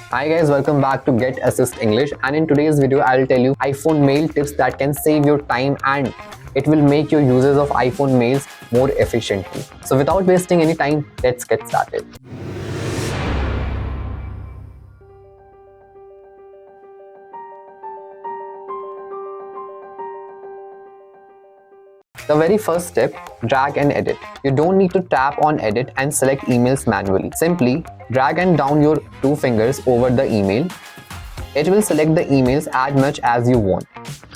Hi guys, welcome back to GetAssist English, and in today's video I'll tell you iPhone mail tips that can save your time and it will make your users of iPhone mails more efficiently. So without wasting any time, let's get started. The very first step, drag and edit. You don't need to tap on edit and select emails manually. Simply drag and down your two fingers over the email. It will select the emails as much as you want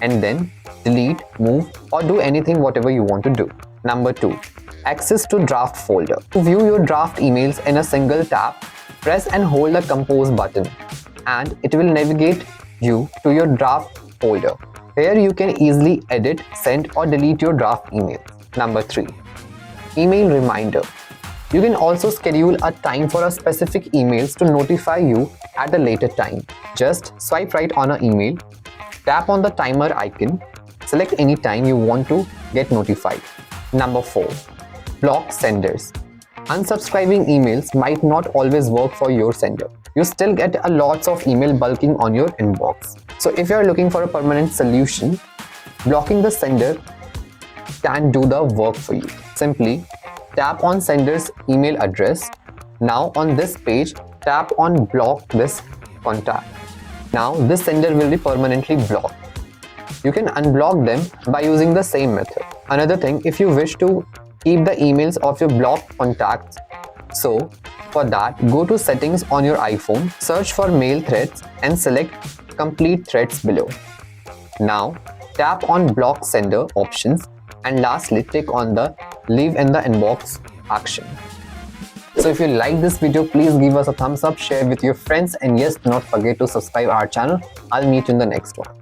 and then delete, move or do anything whatever you want to do. Number 2. Access to draft folder. To view your draft emails in a single tap, press and hold the compose button and it will navigate you to your draft folder. Here you can easily edit, send or delete your draft emails. Number 3. Email reminder. You can also schedule a time for a specific emails to notify you at a later time. Just swipe right on an email, tap on the timer icon, select any time you want to get notified. Number 4. Block senders. Unsubscribing emails might not always work for your sender. You still get a lots of email bulking on your inbox. So if you are looking for a permanent solution, blocking the sender can do the work for you. Simply tap on sender's email address. Now on this page, tap on block this contact. Now this sender will be permanently blocked. You can unblock them by using the same method. Another thing, if you wish to keep the emails of your blocked contacts, so for that, go to settings on your iPhone, search for mail threads and select complete threads below. Now tap on block sender options and lastly click on the leave in the inbox action. So if you like this video, please give us a thumbs up, share with your friends and yes, do not forget to subscribe our channel. I'll meet you in the next one.